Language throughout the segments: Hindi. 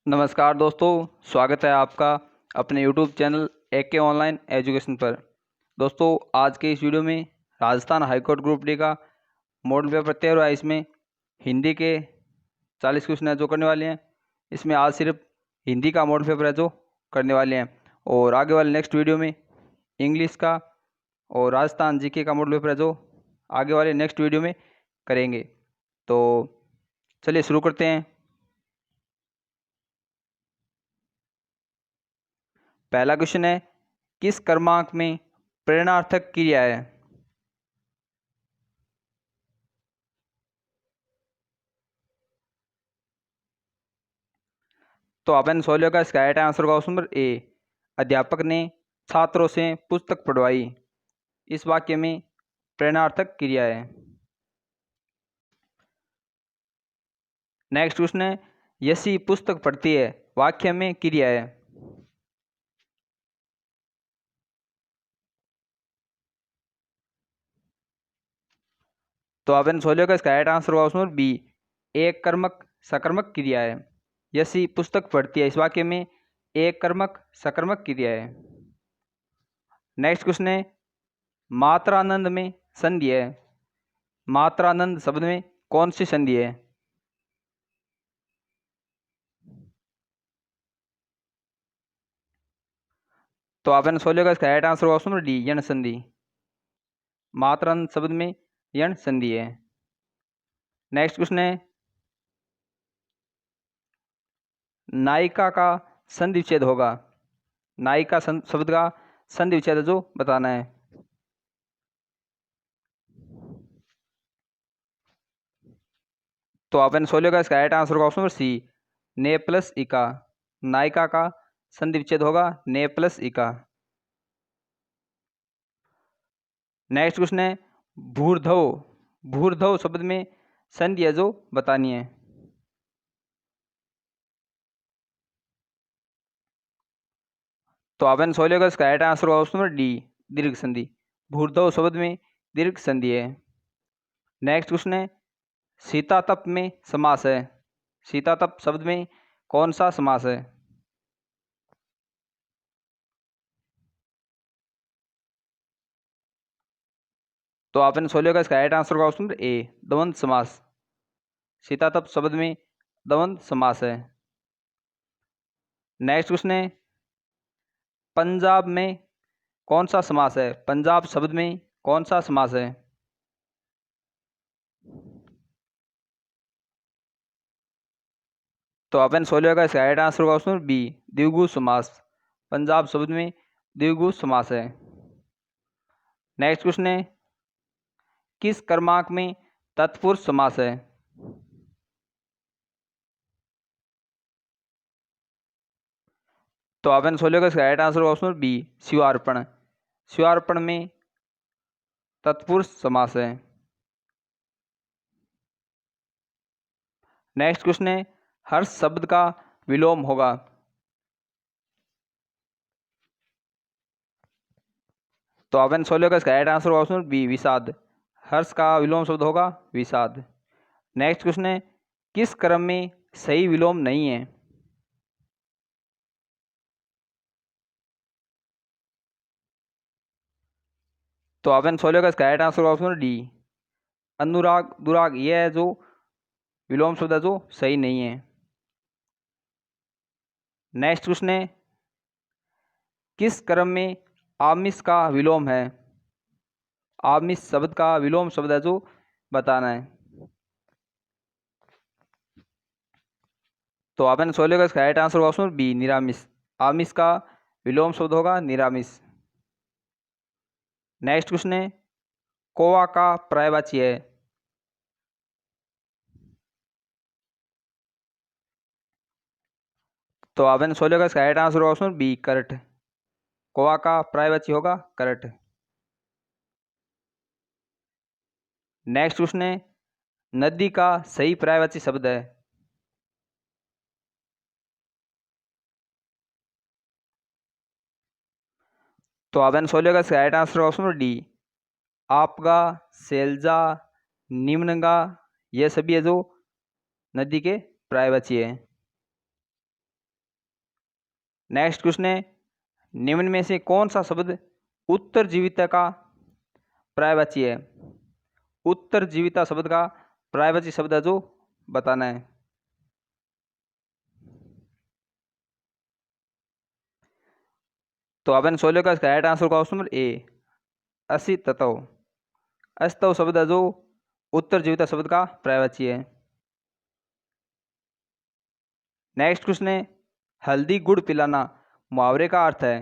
नमस्कार दोस्तों, स्वागत है आपका अपने YouTube channel AK online education पर। दोस्तों, आज के इस वीडियो में राजस्थान हाईकोर्ट ग्रुप डी का मॉडल पेपर तैयार हुआ है। इसमें हिंदी के 40 क्वेश्चन है जो करने वाले हैं। इसमें आज सिर्फ हिंदी का मॉडल पेपर है जो करने वाले हैं, और आगे वाले नेक्स्ट वीडियो में इंग्लिश का और राजस्थान जीके का मॉडल पेपर है जो आगे वाले नेक्स्ट वीडियो में करेंगे। तो चलिए शुरू करते हैं। पहला क्वेश्चन है, किस क्रमांक में प्रेरणार्थक क्रिया है? तो ऑप्शन सोल्व का इसका राइट आंसर होगा ऑप्शन नंबर ए। अध्यापक ने छात्रों से पुस्तक पढ़वाई। इस वाक्य में प्रेरणार्थक क्रिया है। नेक्स्ट क्वेश्चन है, यशी पुस्तक पढ़ती है, वाक्य में क्रिया है। तो ऑप्शन सोल्व का इसका राइट आंसर होगा ऑप्शन नंबर बी। एक कर्मक सकर्मक क्रिया है। यशी पुस्तक पढ़ती है, इस वाक्य में एक कर्मक सकर्मक क्रिया है। नेक्स्ट क्वेश्चन है, मात्रानंद में संधि है। मात्रानंद शब्द में कौन सी संधि है? तो ऑप्शन सोल्व का इसका राइट आंसर होगा ऑप्शन नंबर डी, यण संधि। मात्रानंद शब्द में यण संधि है। नेक्स्ट क्वेश्चन है, नायिका का संधि विच्छेद होगा। नायिका शब्द का संधि विच्छेद जो बताना है। तो ऑप्शन सोल्व का इसका राइट आंसर होगा ऑप्शन नंबर सी, ने प्लस इका। नायिका का संधि विच्छेद होगा ने प्लस इका। नेक्स्ट क्वेश्चन है, भूर्धव। भूर्धव शब्द में संधि है जो बतानी है। तो ऑप्शन सोल्व का इसका राइट आंसर होगा ऑप्शन नंबर डी, दीर्घ संधि। भूर्धव शब्द में दीर्घ संधि है। नेक्स्ट क्वेश्चन है, सीतातप में समास है। सीतातप शब्द में कौन सा समास है? तो ऑप्शन सोल्व का इसका राइट आंसर होगा ऑप्शन नंबर ए, द्वंद्व समास। सीतातप शब्द में द्वंद्व समास है। नेक्स्ट क्वेश्चन है, पंजाब में कौन सा समास है? पंजाब शब्द में कौन सा समास है? तो ऑप्शन सोल्व का इसका राइट आंसर होगा ऑप्शन बी, द्विगु समास। पंजाब शब्द में द्विगु समास है। नेक्स्ट क्वेश्चन है, किस क्रमांक में तत्पुरुष समास है? तो ऑप्शन सोल्व का इसका राइट आंसर होगा ऑप्शन बी, शिवार्पण। शिवार्पण में तत्पुरुष समास है। नेक्स्ट क्वेश्चन है, हर्ष शब्द का विलोम होगा। तो ऑप्शन सोल्व का इसका राइट आंसर होगा ऑप्शन बी, विषाद। हर्ष का विलोम शब्द होगा विषाद। नेक्स्ट क्वेश्चन है, किस क्रम में सही विलोम नहीं है? तो ऑप्शन सोल्व का इसका राइट आंसर होगा ऑप्शन डी, अनुराग दुराग। यह है जो विलोम शब्द है जो सही नहीं है। नेक्स्ट क्वेश्चन है, किस क्रम में आमिष का विलोम है? आमिष शब्द का विलोम शब्द है जो बताना है। तो ऑप्शन सोल्व का इसका राइट आंसर होगा ऑप्शन बी, निरामिष। आमिष का विलोम शब्द होगा निरामिष। नेक्स्ट क्वेश्चन है, कौवा का पर्यायवाची है। तो ऑप्शन सोल्व का इसका राइट आंसर होगा ऑप्शन बी, करट। कौवा का पर्यायवाची होगा करट। नेक्स्ट क्वेश्चन है, नदी का सही पर्यायवाची शब्द है। तो ऑप्शन सोल्व का इसका राइट आंसर होगा ऑप्शन डी, आपगा, सैलजा, निम्नगा। ये सभी है जो नदी के पर्यायवाची है। नेक्स्ट क्वेश्चन है, निम्न में से कौन सा शब्द उत्तरजीविता का पर्यायवाची है? उत्तरजीविता शब्द का पर्यायवाची शब्द है जो बताना है। तो अपन सोल्व का राइट आंसर का ऑप्शन नंबर ए असितत्व। अस्तव शब्द है जो उत्तरजीविता शब्द का पर्यायवाची है। नेक्स्ट क्वेश्चन है, हल्दी गुड़ पिलाना मुहावरे का अर्थ है?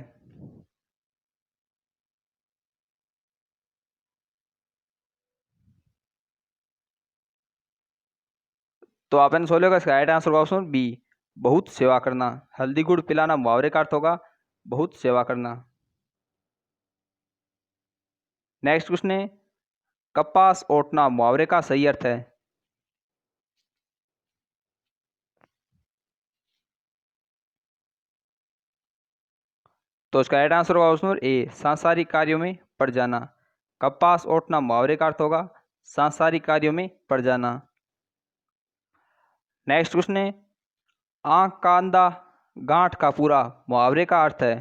तो अपन सोल्व का राइट आंसर का ऑप्शन बी बहुत सेवा करना। हल्दी गुड़ पिलाना मुहावरे का अर्थ होगा बहुत सेवा करना। नेक्स्ट क्वेश्चन है, कपास ओटना मुहावरे का सही अर्थ है? तो इसका राइट आंसर होगा ऑप्शन नंबर ए सांसारिक कार्यों में पड़ जाना। कपास ओटना मुहावरे का अर्थ होगा सांसारिक कार्यों में पड़ जाना। नेक्स्ट क्वेश्चन है, आंख का अंधा गांठ का पूरा मुहावरे का अर्थ है?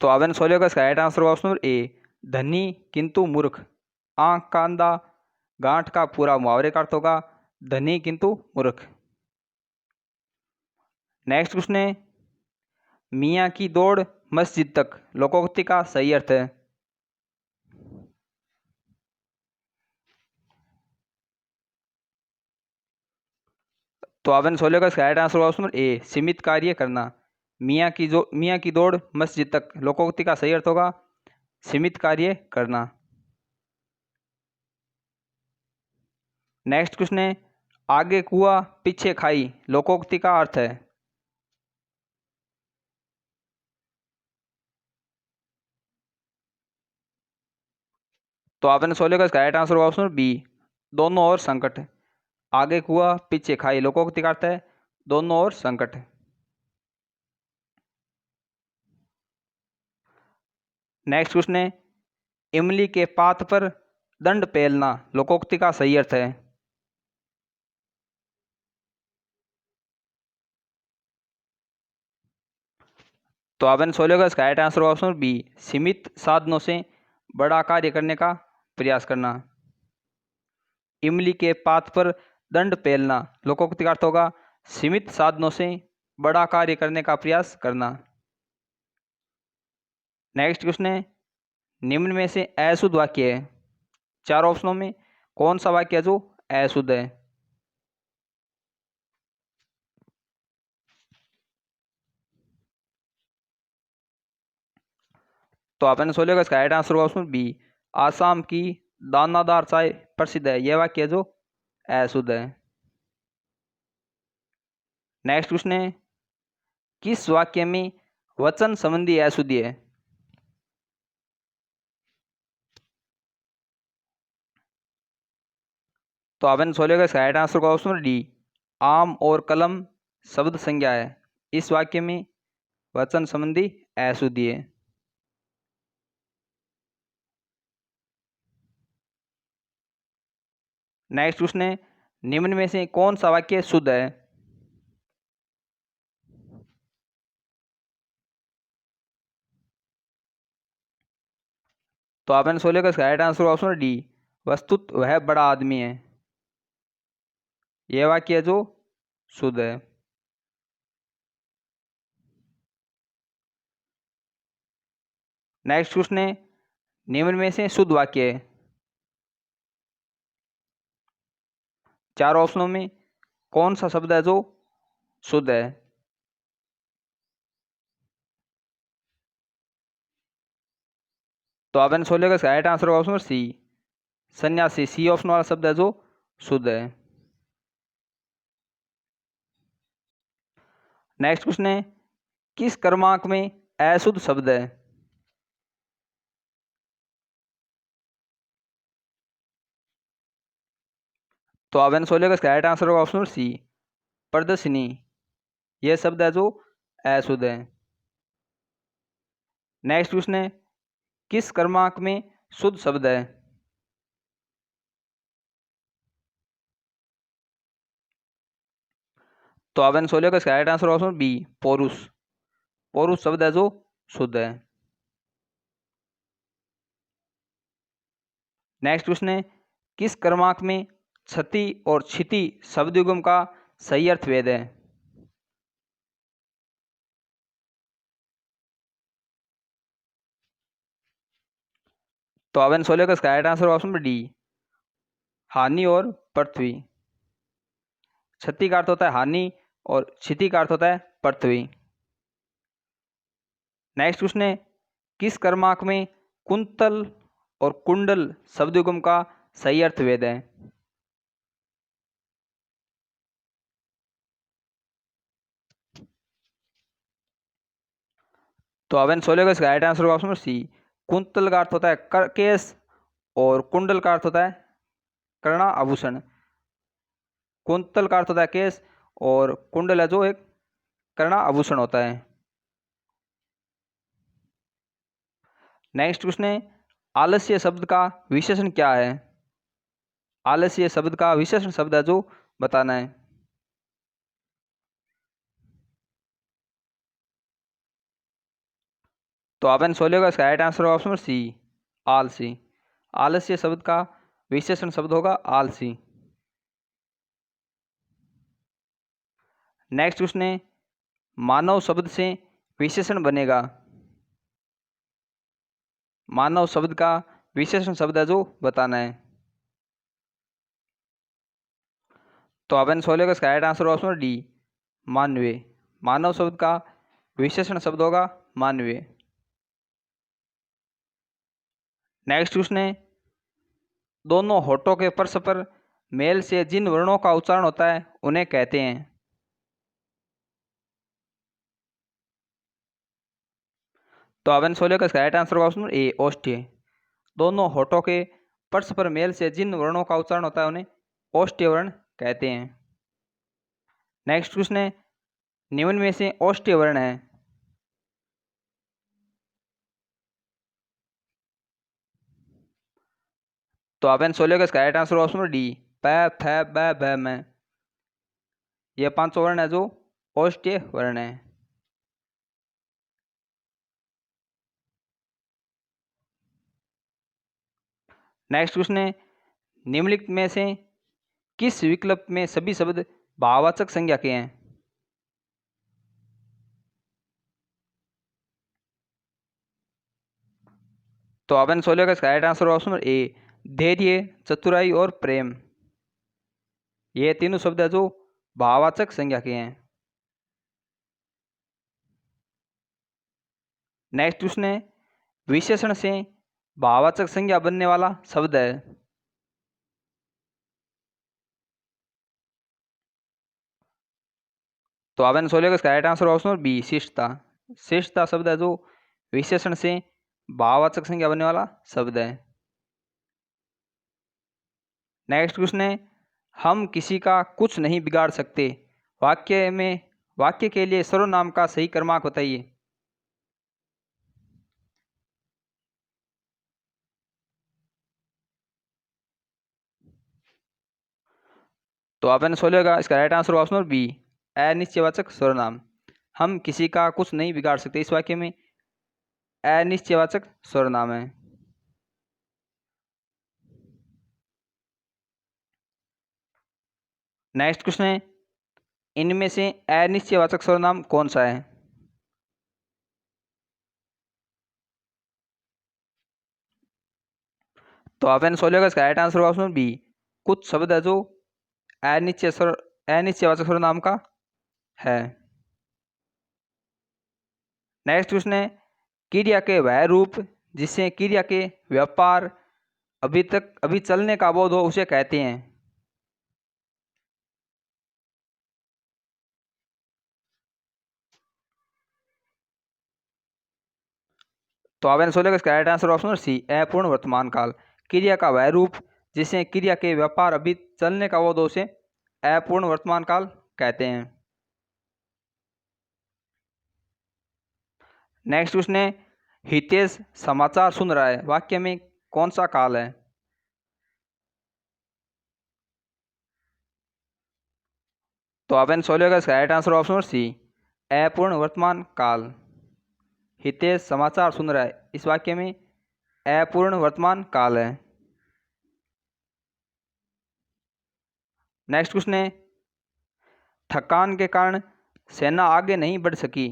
तो आपने सोल्व का इसका राइट आंसर होगा ऑप्शन नंबर ए धनी किंतु मूर्ख। आंख का अंधा गांठ का पूरा मुहावरे का अर्थ होगा धनी किंतु मूर्ख। नेक्स्ट क्वेश्चन है, मियाँ की दौड़ मस्जिद तक लोकोक्ति का सही अर्थ है? तो आपने सोल्व का इसका राइट आंसर होगा ऑप्शन नंबर ए सीमित कार्य करना। मियाँ की दौड़ मस्जिद तक लोकोक्ति का सही अर्थ होगा सीमित कार्य करना। नेक्स्ट क्वेश्चन है, आगे कुआ पीछे खाई लोकोक्ति का अर्थ है? तो आपने सोल्व का इसका राइट आंसर होगा ऑप्शन नंबर बी दोनों ओर संकट। आगे कुआ पीछे खाई लोकोक्ति का अर्थ है दोनों ओर संकट। नेक्स्ट क्वेश्चन है, इमली के पात पर दंड पेलना लोकोक्ति का सही अर्थ है? तो आपने सोल्व का इसका राइट आंसर होगा ऑप्शन बी सीमित साधनों से बड़ा कार्य करने का प्रयास करना। इमली के पात पर दंड पेलना लोकोक्ति का अर्थ होगा सीमित साधनों से बड़ा कार्य करने का प्रयास करना। नेक्स्ट क्वेश्चन है, निम्न में से अशुद्ध वाक्य है? चार ऑप्शनों में कौन सा वाक्य है जो अशुद्ध है? तो आपने सोल्व का इसका राइट आंसर होगा ऑप्शन बी आसाम की दानादार चाय प्रसिद्ध है। यह वाक्य जो अशुद्ध है। नेक्स्ट क्वेश्चन है, किस वाक्य में वचन संबंधी अशुद्धि है? तो आपने सोल्व का इसका राइट आंसर होगा ऑप्शन डी आम और कलम शब्द संज्ञा है। इस वाक्य में वचन संबंधी अशुद्धि है। नेक्स्ट क्वेश्चन है, निम्न में से कौन सा वाक्य शुद्ध है? तो आपने सोल्व का इसका राइट आंसर होगा ऑप्शन डी वस्तुत वह बड़ा आदमी है। यह वाक्य जो शुद्ध है। नेक्स्ट क्वेश्चन है, निम्न में से शुद्ध वाक्य है? चार ऑप्शनों में कौन सा शब्द है जो शुद्ध है? तो आपने सोल्व का इसका राइट आंसर होगा ऑप्शन सी सन्यासी। सी ऑप्शन वाला शब्द है जो शुद्ध है। नेक्स्ट क्वेश्चन है, किस क्रमांक में अशुद्ध शब्द है? तो आपने सोल्व का इसका राइट आंसर होगा ऑप्शन सी प्रदर्शनी। यह शब्द है जो अशुद्ध है। नेक्स्ट क्वेश्चन है, किस क्रमांक में शुद्ध शब्द है? तो ऑप्शन 16 का इसका राइट आंसर ऑप्शन बी, पौरुष। पौरुष शब्द है जो शुद्ध है। नेक्स्ट क्वेश्चन है, किस क्रमांक में क्षति और क्षिति शब्द युग्म का सही अर्थ भेद है? तो ऑप्शन 16 का इसका राइट आंसर ऑप्शन डी, हानि और पृथ्वी। क्षति का अर्थ होता है हानि और क्षिति का अर्थ होता है पृथ्वी। नेक्स्ट क्वेश्चन है, किस क्रमांक में कुंतल और कुंडल शब्द युग्म का सही अर्थ भेद है? तो ऑप्शन 16 का इसका राइट आंसर ऑप्शन सी, कुंतल का अर्थ होता है केस और कुंडल का अर्थ होता है कर्णा आभूषण। कुंतल का अर्थ होता है केस और कुंडल है जो एक कर्णा आभूषण होता है। नेक्स्ट क्वेश्चन है, आलस्य शब्द का विशेषण क्या है? आलस्य शब्द का विशेषण शब्द है जो बताना है। तो ऑप्शन 16 का इसका राइट आंसर ऑप्शन सी, आलसी। आलस्य शब्द का विशेषण शब्द होगा आलसी। नेक्स्ट क्वेश्चन है, मानव शब्द से विशेषण बनेगा। मानव शब्द का विशेषण शब्द है जो बताना है। तो ऑप्शन 16 का इसका राइट आंसर ऑप्शन डी, मानवीय। मानव शब्द का विशेषण शब्द होगा मानवीय। नेक्स्ट क्वेश्चन है, दोनों होठों के परस्पर मेल से जिन वर्णों का उच्चारण होता है उन्हें कहते हैं। तो ऑप्शन 16 का इसका राइट आंसर ऑप्शन ए, ओष्ठ्य। दोनों होठों के परस्पर मेल से जिन वर्णों का उच्चारण होता है उन्हें ओष्ठ्य वर्ण कहते हैं। नेक्स्ट क्वेश्चन है, निम्न में से ओष्ठ्य वर्ण है। तो ऑप्शन 16 का इसका राइट आंसर ऑप्शन डी, प, फ, ब, भ, म। ये पांचों वर्ण है जो ओष्ठ्य वर्ण है। नेक्स्ट क्वेश्चन है, निम्नलिखित में से किस विकल्प में सभी शब्द भाववाचक संज्ञा के हैं? तो ऑप्शन 16 का इसका राइट आंसर ऑप्शन ए, धैर्य, चतुराई और प्रेम। ये तीनों शब्द है जो भाववाचक संज्ञा के हैं। नेक्स्ट क्वेश्चन है, विशेषण से भाववाचक संज्ञा बनने वाला शब्द है। तो ऑप्शन 16 का इसका राइट आंसर ऑप्शन बी, शिष्टता। शिष्टता शब्द है जो विशेषण से भाववाचक संज्ञा बनने वाला शब्द है। नेक्स्ट क्वेश्चन है, हम किसी का कुछ नहीं बिगाड़ सकते वाक्य के लिए सर्वनाम का सही क्रमांक बताइए। तो ऑप्शन 16 का इसका राइट आंसर ऑप्शन बी, अनिश्चयवाचक सर्वनाम। हम किसी का कुछ नहीं बिगाड़ सकते, इस वाक्य में अनिश्चयवाचक सर्वनाम है। नेक्स्ट क्वेश्चन है, इनमें से अनिश्चयवाचक सर्वनाम कौन सा है? तो ऑप्शन 16 का इसका राइट आंसर ऑप्शन बी, कुछ शब्द है जो अनिश्चयवाचक सर्वनाम का है। नेक्स्ट क्वेश्चन है, क्रिया के वह रूप जिससे क्रिया के व्यापार अभी चलने का बोध हो उसे कहते हैं। तो ऑप्शन 16 का इसका राइट आंसर ऑप्शन सी, अपूर्ण वर्तमान काल। क्रिया का वह रूप जिससे क्रिया के व्यापार अभी चलने का बोध हो उसे अपूर्ण वर्तमान काल कहते हैं। नेक्स्ट क्वेश्चन है, हितेश समाचार सुन रहा है वाक्य में कौन सा काल है? तो ऑप्शन सॉल्व होगा, इसका राइट आंसर ऑप्शन सी, अपूर्ण वर्तमान काल। हितेश समाचार सुन रहा है, इस वाक्य में अपूर्ण वर्तमान काल है। नेक्स्ट क्वेश्चन है, थकान के कारण सेना आगे नहीं बढ़ सकी।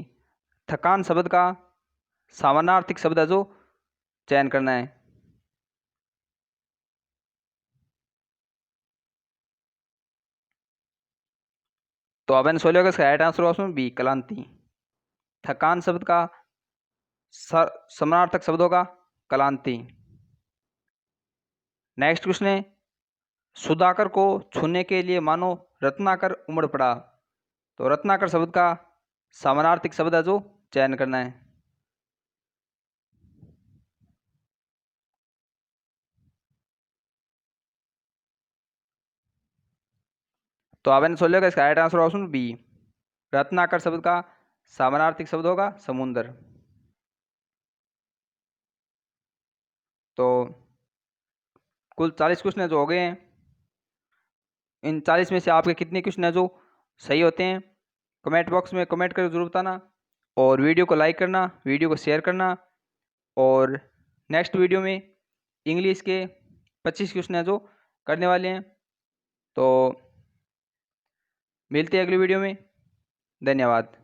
थकान शब्द का समानार्थक शब्द है जो चयन करना है। तो ऑप्शन सॉल्व होगा, इसका राइट आंसर ऑप्शन बी, क्लांति। थकान शब्द का समानार्थक शब्द होगा क्लांति। नेक्स्ट क्वेश्चन है, सुधाकर को छूने के लिए मानो रत्नाकर उमड़ पड़ा। तो रत्नाकर शब्द का समानार्थक शब्द है जो चयन करना है। तो ऑप्शन सॉल्व होगा, इसका राइट आंसर ऑप्शन बी, रत्नाकर शब्द का समानार्थक शब्द होगा समुद्र। तो कुल 40 क्वेश्चन जो हो गए हैं, इन 40 में से आपके कितने क्वेश्चन है जो सही होते हैं, कमेंट बॉक्स में कमेंट करके जरूर बताना। और वीडियो को लाइक करना, वीडियो को शेयर करना। और नेक्स्ट वीडियो में इंग्लिश के 25 क्वेश्चन है जो करने वाले हैं। तो मिलते हैं अगली वीडियो में। धन्यवाद।